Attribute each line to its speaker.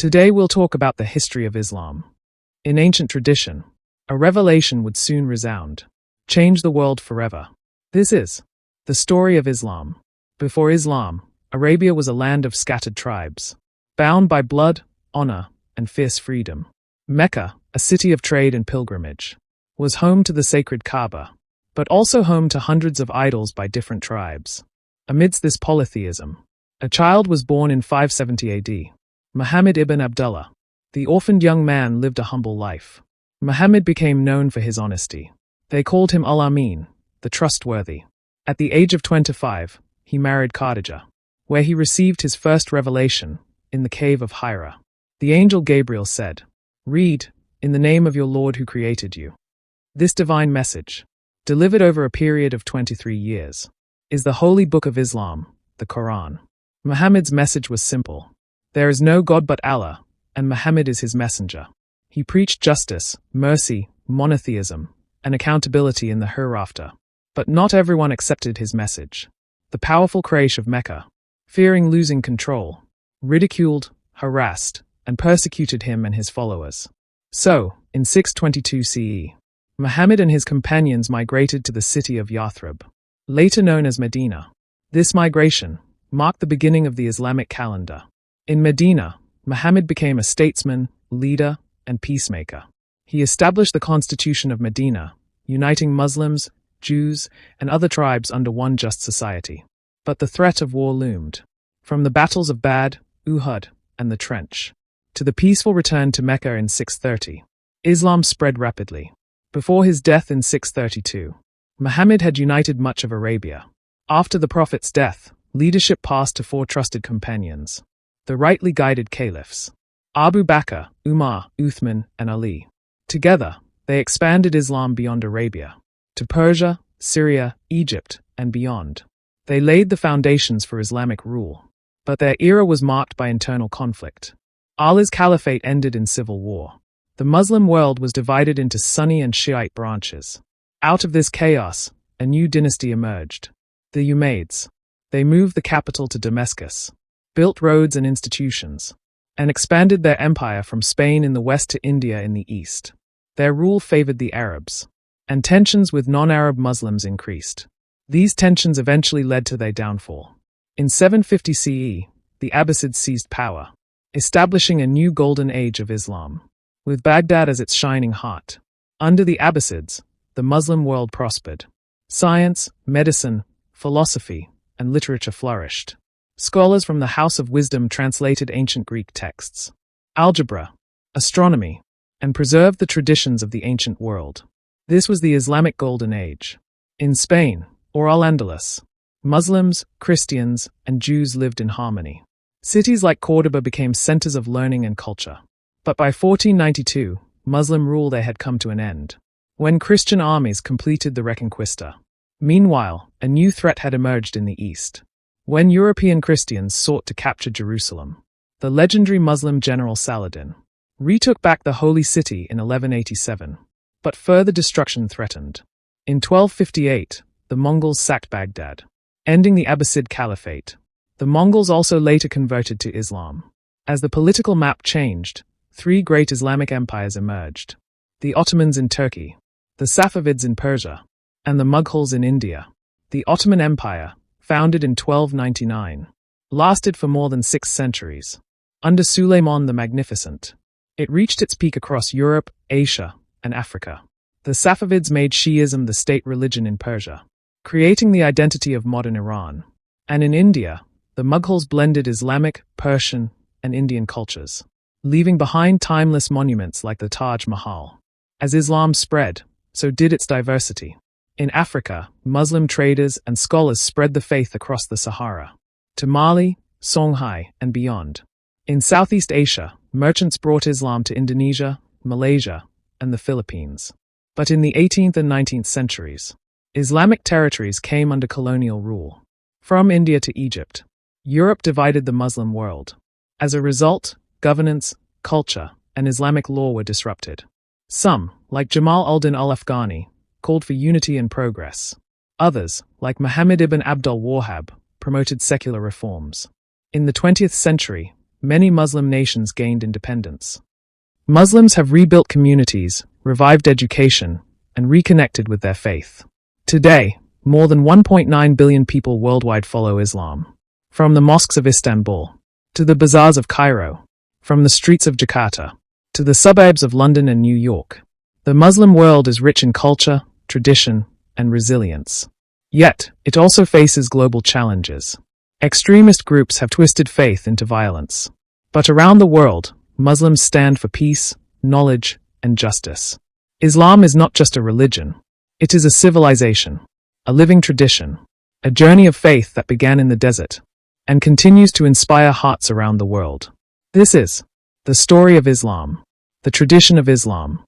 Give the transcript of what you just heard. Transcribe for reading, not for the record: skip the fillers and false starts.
Speaker 1: Today we'll talk about the history of Islam. In ancient tradition, a revelation would soon resound, change the world forever. This is the story of Islam. Before Islam, Arabia was a land of scattered tribes, bound by blood, honor, and fierce freedom. Mecca, a city of trade and pilgrimage, was home to the sacred Kaaba, but also home to hundreds of idols by different tribes. Amidst this polytheism, a child was born in 570 AD. Muhammad ibn Abdullah. The orphaned young man lived a humble life. Muhammad became known for his honesty. They called him Al-Amin, the trustworthy. At the age of 25, he married Khadijah, where he received his first revelation, in the cave of Hira. The angel Gabriel said, "Read, in the name of your Lord who created you." This divine message, delivered over a period of 23 years, is the holy book of Islam, the Quran. Muhammad's message was simple. There is no God but Allah, and Muhammad is his messenger. He preached justice, mercy, monotheism, and accountability in the hereafter. But not everyone accepted his message. The powerful Quraysh of Mecca, fearing losing control, ridiculed, harassed, and persecuted him and his followers. So, in 622 CE, Muhammad and his companions migrated to the city of Yathrib, later known as Medina. This migration marked the beginning of the Islamic calendar. In Medina, Muhammad became a statesman, leader, and peacemaker. He established the Constitution of Medina, uniting Muslims, Jews, and other tribes under one just society. But the threat of war loomed. From the battles of Badr, Uhud, and the Trench, to the peaceful return to Mecca in 630, Islam spread rapidly. Before his death in 632, Muhammad had united much of Arabia. After the Prophet's death, leadership passed to four trusted companions, the rightly guided caliphs: Abu Bakr, Umar, Uthman, and Ali. Together, they expanded Islam beyond Arabia, to Persia, Syria, Egypt, and beyond. They laid the foundations for Islamic rule. But their era was marked by internal conflict. Ali's caliphate ended in civil war. The Muslim world was divided into Sunni and Shiite branches. Out of this chaos, a new dynasty emerged, the Umayyads. They moved the capital to Damascus, built roads and institutions, and expanded their empire from Spain in the west to India in the east. Their rule favored the Arabs, and tensions with non-Arab Muslims increased. These tensions eventually led to their downfall. In 750 CE, the Abbasids seized power, establishing a new golden age of Islam, with Baghdad as its shining heart. Under the Abbasids, the Muslim world prospered. Science, medicine, philosophy, and literature flourished. Scholars from the House of Wisdom translated ancient Greek texts, algebra, astronomy, and preserved the traditions of the ancient world. This was the Islamic Golden Age. In Spain, or Al-Andalus, Muslims, Christians, and Jews lived in harmony. Cities like Córdoba became centers of learning and culture. But by 1492, Muslim rule there had come to an end, when Christian armies completed the Reconquista. Meanwhile, a new threat had emerged in the east. When European Christians sought to capture Jerusalem, the legendary Muslim general Saladin retook back the Holy City in 1187. But further destruction threatened. In 1258, the Mongols sacked Baghdad, ending the Abbasid Caliphate. The Mongols also later converted to Islam. As the political map changed, three great Islamic empires emerged: the Ottomans in Turkey, the Safavids in Persia, and the Mughals in India. The Ottoman Empire, founded in 1299, lasted for more than 6 centuries. Under Suleiman the Magnificent, it reached its peak across Europe, Asia, and Africa. The Safavids made Shi'ism the state religion in Persia, creating the identity of modern Iran. And in India, the Mughals blended Islamic, Persian, and Indian cultures, leaving behind timeless monuments like the Taj Mahal. As Islam spread, so did its diversity. In Africa, Muslim traders and scholars spread the faith across the Sahara, to Mali, Songhai, and beyond. In Southeast Asia, merchants brought Islam to Indonesia, Malaysia, and the Philippines. But in the 18th and 19th centuries, Islamic territories came under colonial rule. From India to Egypt, Europe divided the Muslim world. As a result, governance, culture, and Islamic law were disrupted. Some, like Jamal al-Din al-Afghani, called for unity and progress. Others, like Muhammad ibn Abdul Wahhab, promoted secular reforms. In the 20th century, many Muslim nations gained independence. Muslims have rebuilt communities, revived education, and reconnected with their faith. Today, more than 1.9 billion people worldwide follow Islam. From the mosques of Istanbul, to the bazaars of Cairo, from the streets of Jakarta, to the suburbs of London and New York, the Muslim world is rich in culture, tradition, and resilience. Yet, it also faces global challenges. Extremist groups have twisted faith into violence. But around the world, Muslims stand for peace, knowledge, and justice. Islam is not just a religion. It is a civilization, a living tradition, a journey of faith that began in the desert and continues to inspire hearts around the world. This is the story of Islam, the tradition of Islam,